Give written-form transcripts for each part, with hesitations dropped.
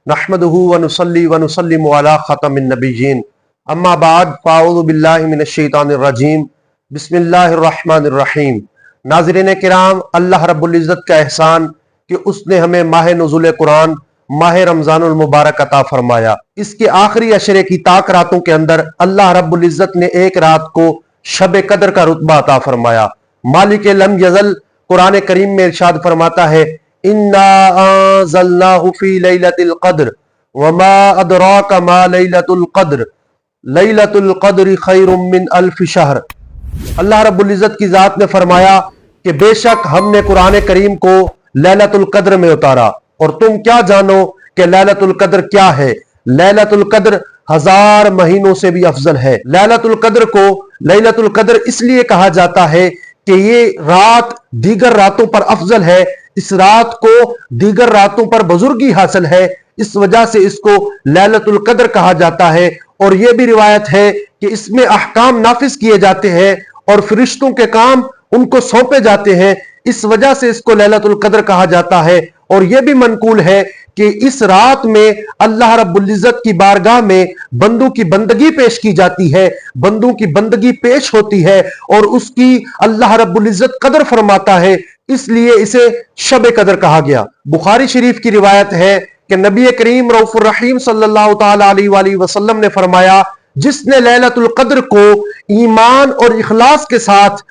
नहमदुहु व नुसल्ली व नुसल्लिमु अला ख़ातमिन नबिय्यीन अम्मा बाद फ़अऊज़ु बिल्लाहि मिनश शैतानिर रजीम बिस्मिल्लाहिर रहमानिर रहीम। नाज़रीन किराम, अल्लाह रब्बुल इज़्ज़त का एहसान कि उसने हमें माह नुज़ुल कुरान माह रमज़ानुल मुबारक अता फरमाया। इसके आखिरी अशरे की ताक रातों के अंदर अल्लाह रब्बुल इज़्ज़त ने एक रात को शब कदर का रुतबा अता फरमाया। मालिक लम यज़ल कुरान करीम में इरशाद फरमाता है, इन्ना अंज़लनाहु फी लैलतिल क़द्र वमा अदराका मा लैलतुल क़द्र लैलतुल क़द्रि खैरुम मिन अल्फ शहर। अल्लाह रब्बुल इज़्ज़त की जात ने फरमाया कि बेशक हमने कुरान करीम को लैलतुल क़द्र में उतारा, और तुम क्या जानो कि लैलतुल क़द्र क्या है। लैलतुल क़द्र 1000 महीनों से भी अफजल है। लैलतुल क़द्र को लैलतुल क़द्र इसलिए कहा जाता है कि ये रात दीगर रातों पर अफजल है, इस रात को दीगर रातों पर बुजुर्गी हासिल है, इस वजह से इसको लैलतुल क़द्र कहा जाता है। और यह भी रिवायत है कि इसमें अहकाम नाफिज किए जाते हैं और फरिश्तों के काम उनको सौंपे जाते हैं, इस वजह से इसको लैलतुल क़द्र कहा जाता है। और यह भी मनकूल है कि इस रात में अल्लाह रब्बुल इज़्ज़त की बारगाह में बंदों की बंदगी पेश की जाती है, बंदों की बंदगी पेश होती है और उसकी अल्लाह रब्बुल इज़्ज़त कदर फरमाता है, इसलिए इसे शब कदर कहा गया। बुखारी शरीफ की रिवायत है कि नबी करीम रऊफुर रहीम सल्लल्लाहु तआला अलैहि वसल्लम ने फरमाया, जिसने लैलतुल क़द्र को ईमान और इखलास के साथ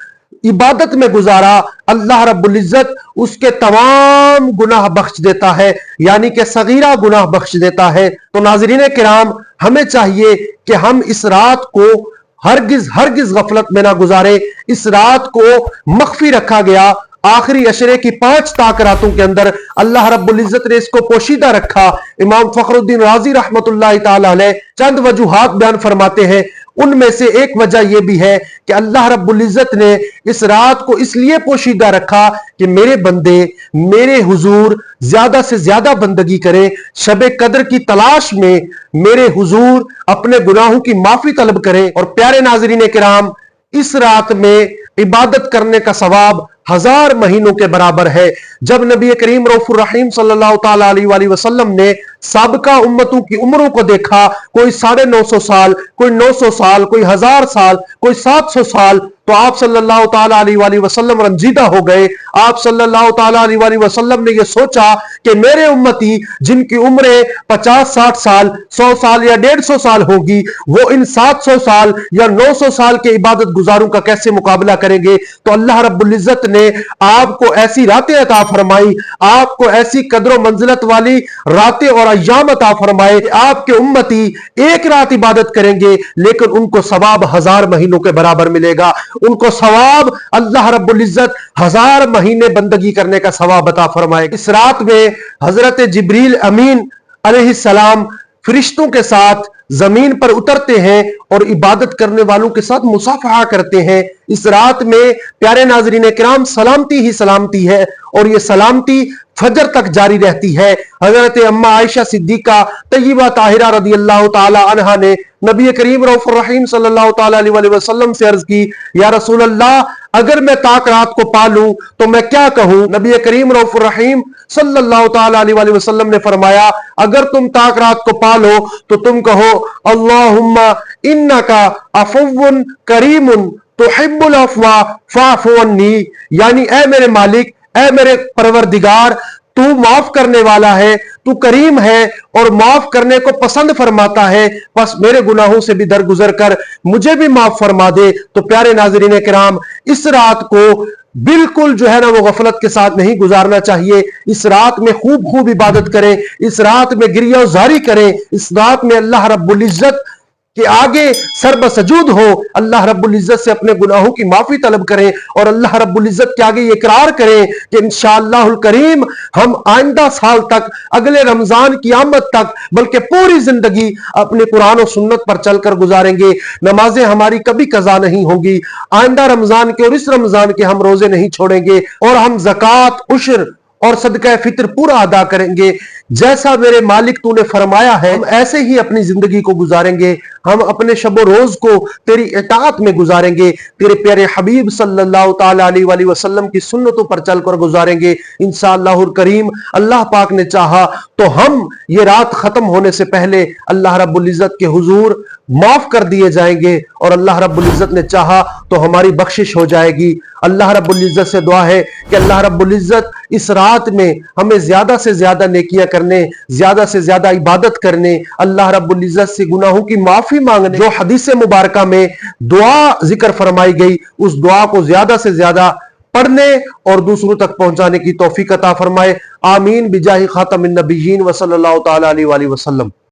इबादत में गुजारा, अल्लाह रब्बुल इज़्ज़त उसके तमाम गुनाह बख्श देता है, यानी कि सगीरा गुनाह बख्श देता है। तो नाज़रीन किराम, हमें चाहिए कि हम इस रात को हरगिज गफलत में ना गुजारे। इस रात को मख्फी रखा गया। आखिरी अशरे की 5 ताक रातों के अंदर अल्लाह रब्बुल इज़्ज़त ने इसको पोशीदा रखा। इमाम फखरुद्दीन राज़ी रहमतुल्लाहि ताला अलैह चंद वजूहात बयान फरमाते हैं। उनमें से एक वजह यह भी है कि अल्लाह रब्बुल इज़्ज़त ने इस रात को इसलिए पोशीदा रखा कि मेरे बंदे मेरे हुजूर ज्यादा से ज्यादा बंदगी करें, शब कद्र की तलाश में मेरे हुजूर अपने गुनाहों की माफी तलब करें। और प्यारे नाज़रीन किराम, इस रात में इबादत करने का सवाब 1000 महीनों के बराबर है। जब नबी करीम रऊफुर रहीम सल्लल्लाहु तआला अलैहि वसल्लम ने साबिका उम्मतों की उम्रों को देखा, कोई 950 साल, कोई 900 साल, कोई 1000 साल, कोई 700 साल, तो आप सल्लल्लाहु तआला अलैहि वसल्लम रंजीदा हो गए। आप सल्लल्लाहु तआला अलैहि वसल्लम ने यह सोचा कि मेरे उम्मती जिनकी उम्रें 50-60 साल, 100 साल या 150 साल होगी, वो इन 700 साल या 900 साल के इबादत गुजारों का कैसे मुकाबला करेंगे। तो अल्लाह रब्बुल इज़्ज़त ने आपको ऐसी रातें अता फरमाई, आपको ऐसी कदर मंजिलत वाली रातें और अय्याम अता फरमाए, आपके उम्मती एक रात इबादत करेंगे लेकिन उनको सवाब 1000 महीनों के बराबर मिलेगा। उनको सवाब अल्लाह रब्बुल इज़्ज़त 1000 महीने बंदगी करने का सवाब अता फरमाए। इस रात में हजरत जिब्रील अमीन अलैहिस्सलाम फरिश्तों के साथ जमीन पर उतरते हैं और इबादत करने वालों के साथ मुसाफहा करते हैं। इस रात में प्यारे नाज़रीन किराम सलामती ही सलामती है और ये सलामती फजर तक जारी रहती है। हजरत अम्मा आयशा सिद्दीका तय्यबा ताहिरा रदियल्लाहु ताला अन्हा ने नबी करीम रऊफुर रहीम सल्लल्लाहु ताला अलैहि वसल्लम से अर्ज की, या रसूल अल्लाह, अगर मैं ताक रात को पालूं तो मैं क्या कहूं। नबी करीम रऊफुर रहीम सल्लल्लाहु ताला अलैहि वसल्लम ने फरमाया, अगर तुम ताक रात को पालो तो तुम कहो, अल्लाहुम्मा इन्नका अफुव्वुन करीमुन तुहिब्बुल अफ़्वा फ़अफ़ु अन्नी, यानी ऐ मेरे मालिक, ऐ मेरे परवरदिगार, तू माफ करने वाला है, तू करीम है और माफ करने को पसंद फरमाता है, बस मेरे गुनाहों से भी दरगुजर कर मुझे भी माफ फरमा दे। तो प्यारे नाज़रीन किराम, इस रात को बिल्कुल जो है ना वो गफलत के साथ नहीं गुजारना चाहिए। इस रात में खूब इबादत करें, इस रात में गिरियाज़ारी करें, इस रात में अल्लाह रब्बुल इज़्ज़त कि आगे सरबसजूद हो, अल्लाह रब्बुल इज़्ज़त से अपने गुनाहों की माफी तलब करें और अल्लाह रब्बुल इज़्ज़त के आगे ये इकरार करें कि इंशाअल्लाहुल करीम हम आइंदा साल तक, अगले रमजान की आमद तक, बल्कि पूरी जिंदगी अपने कुरान और सुन्नत पर चलकर गुजारेंगे। नमाजें हमारी कभी कज़ा नहीं होंगी। आइंदा रमजान के और इस रमजान के हम रोजे नहीं छोड़ेंगे और हम ज़कात, उश्र और सदका फितर पूरा अदा करेंगे। جیسا میرے مالک تو نے فرمایا ہے ہم ایسے ہی اپنی زندگی کو گزاریں گے، ہم اپنے شب و روز کو تیری اطاعت میں گزاریں گے، تیرے پیارے حبیب صلی اللہ تعالی علیہ وآلہ وسلم کی سنتوں پر چل کر گزاریں گے انشاءاللہ الکریم۔ اللہ پاک نے چاہا تو ہم یہ رات ختم ہونے سے پہلے اللہ رب العزت کے حضور معاف کر دیے جائیں گے، اور اللہ رب العزت نے چاہا تو ہماری بخشش ہو جائے گی۔ اللہ رب العزت سے دعا ہے کہ اللہ رب العزت اس رات میں ہمیں زیادہ سے زیادہ نیکیاں کرنے، زیادہ سے زیادہ عبادت کرنے، اللہ رب العزت سے گناہوں کی معافی مانگنے، جو حدیث مبارکہ میں دعا ذکر فرمائی گئی اس دعا کو زیادہ سے زیادہ پڑھنے اور دوسروں تک پہنچانے کی توفیق عطا فرمائے۔ آمین بجاہ خاتم النبیین وصلی اللہ تعالی علیہ وآلہ وسلم۔